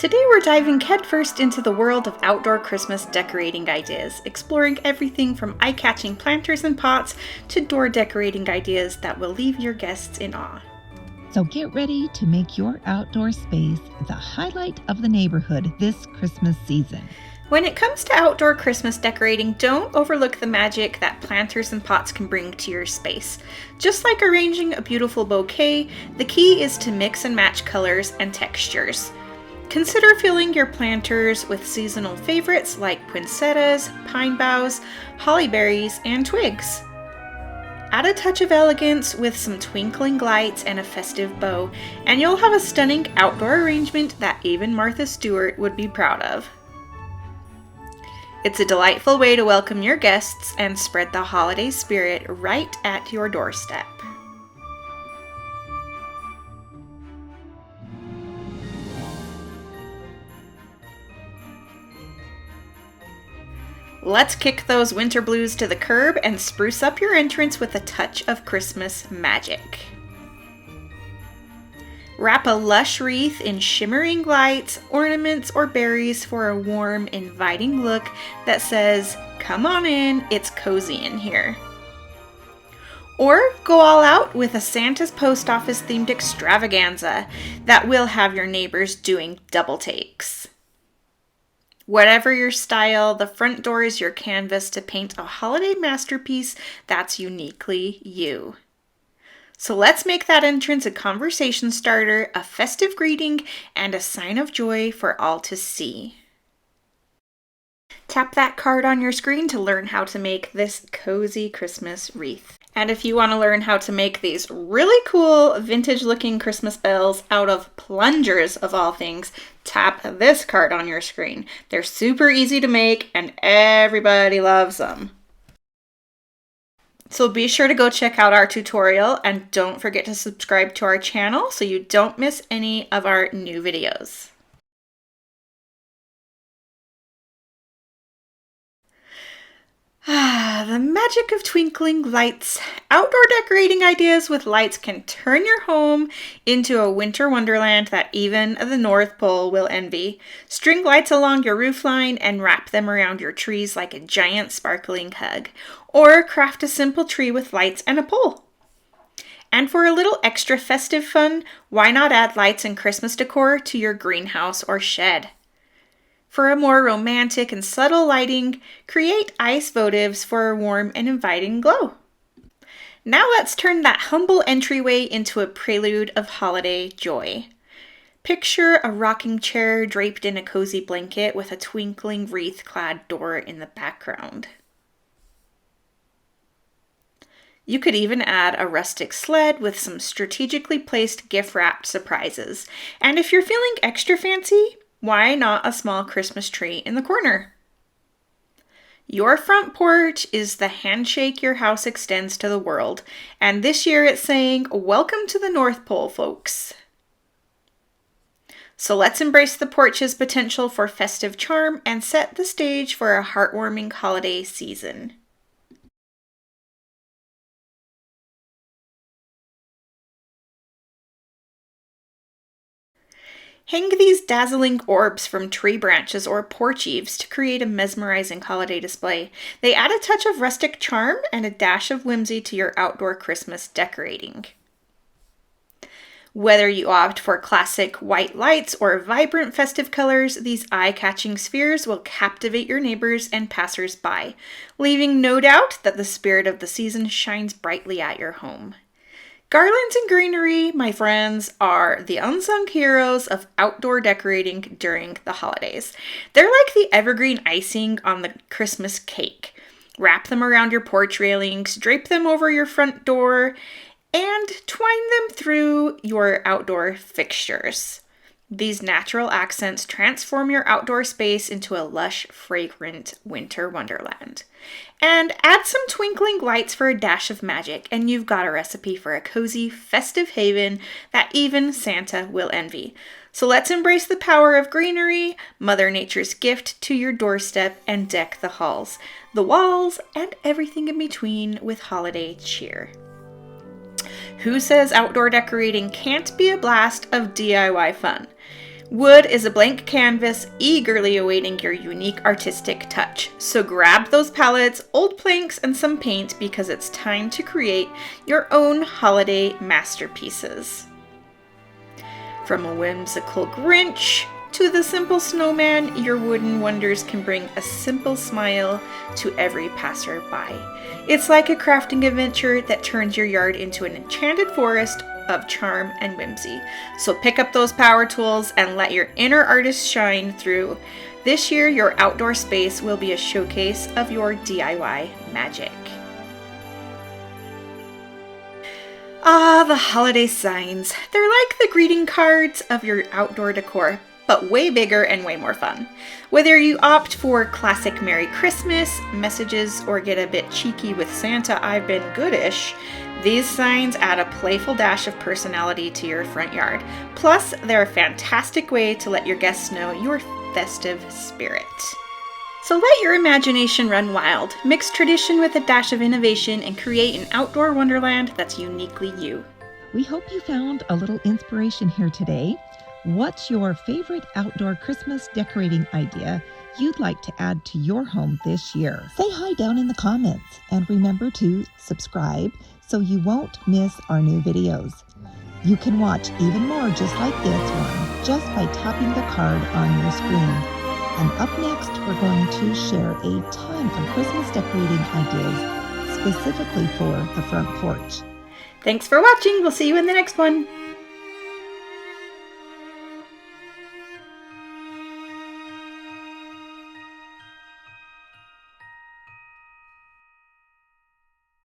Today we're diving headfirst into the world of outdoor Christmas decorating ideas, exploring everything from eye-catching planters and pots to door decorating ideas that will leave your guests in awe. So get ready to make your outdoor space the highlight of the neighborhood this Christmas season. When it comes to outdoor Christmas decorating, don't overlook the magic that planters and pots can bring to your space. Just like arranging a beautiful bouquet, the key is to mix and match colors and textures. Consider filling your planters with seasonal favorites like poinsettias, pine boughs, holly berries, and twigs. Add a touch of elegance with some twinkling lights and a festive bow, and you'll have a stunning outdoor arrangement that even Martha Stewart would be proud of. It's a delightful way to welcome your guests and spread the holiday spirit right at your doorstep. Let's kick those winter blues to the curb and spruce up your entrance with a touch of Christmas magic. Wrap a lush wreath in shimmering lights, ornaments, or berries for a warm, inviting look that says, "Come on in, it's cozy in here." Or go all out with a Santa's Post Office themed extravaganza that will have your neighbors doing double takes. Whatever your style, the front door is your canvas to paint a holiday masterpiece that's uniquely you. So let's make that entrance a conversation starter, a festive greeting, and a sign of joy for all to see. Tap that card on your screen to learn how to make this cozy Christmas wreath. And if you want to learn how to make these really cool vintage looking Christmas bells out of plungers of all things, tap this card on your screen. They're super easy to make and everybody loves them. So be sure to go check out our tutorial and don't forget to subscribe to our channel so you don't miss any of our new videos. The magic of twinkling lights. Outdoor decorating ideas with lights can turn your home into a winter wonderland that even the North Pole will envy. String lights along your roofline and wrap them around your trees like a giant sparkling hug. Or craft a simple tree with lights and a pole. And for a little extra festive fun, why not add lights and Christmas decor to your greenhouse or shed? For a more romantic and subtle lighting, create ice votives for a warm and inviting glow. Now let's turn that humble entryway into a prelude of holiday joy. Picture a rocking chair draped in a cozy blanket with a twinkling wreath-clad door in the background. You could even add a rustic sled with some strategically placed gift-wrapped surprises. And if you're feeling extra fancy, why not a small Christmas tree in the corner? Your front porch is the handshake your house extends to the world, and this year it's saying, "Welcome to the North Pole, folks." So let's embrace the porch's potential for festive charm and set the stage for a heartwarming holiday season. Hang these dazzling orbs from tree branches or porch eaves to create a mesmerizing holiday display. They add a touch of rustic charm and a dash of whimsy to your outdoor Christmas decorating. Whether you opt for classic white lights or vibrant festive colors, these eye-catching spheres will captivate your neighbors and passers-by, leaving no doubt that the spirit of the season shines brightly at your home. Garlands and greenery, my friends, are the unsung heroes of outdoor decorating during the holidays. They're like the evergreen icing on the Christmas cake. Wrap them around your porch railings, drape them over your front door, and twine them through your outdoor fixtures. These natural accents transform your outdoor space into a lush, fragrant winter wonderland. And add some twinkling lights for a dash of magic, and you've got a recipe for a cozy, festive haven that even Santa will envy. So let's embrace the power of greenery, Mother Nature's gift to your doorstep, and deck the halls, the walls, and everything in between with holiday cheer. Who says outdoor decorating can't be a blast of DIY fun? Wood is a blank canvas eagerly awaiting your unique artistic touch. So grab those palettes, old planks, and some paint because it's time to create your own holiday masterpieces. From a whimsical Grinch to the simple snowman, your wooden wonders can bring a simple smile to every passerby. It's like a crafting adventure that turns your yard into an enchanted forest of charm and whimsy. So pick up those power tools and let your inner artist shine through. This year, your outdoor space will be a showcase of your DIY magic. Ah, the holiday signs. They're like the greeting cards of your outdoor decor, but way bigger and way more fun. Whether you opt for classic Merry Christmas messages or get a bit cheeky with Santa, I've been goodish, these signs add a playful dash of personality to your front yard. Plus, they're a fantastic way to let your guests know your festive spirit. So let your imagination run wild. Mix tradition with a dash of innovation and create an outdoor wonderland that's uniquely you. We hope you found a little inspiration here today. What's your favorite outdoor Christmas decorating idea you'd like to add to your home this year? Say hi down in the comments and remember to subscribe so you won't miss our new videos. You can watch even more just like this one just by tapping the card on your screen. And up next, we're going to share a ton of Christmas decorating ideas specifically for the front porch. Thanks for watching. We'll see you in the next one.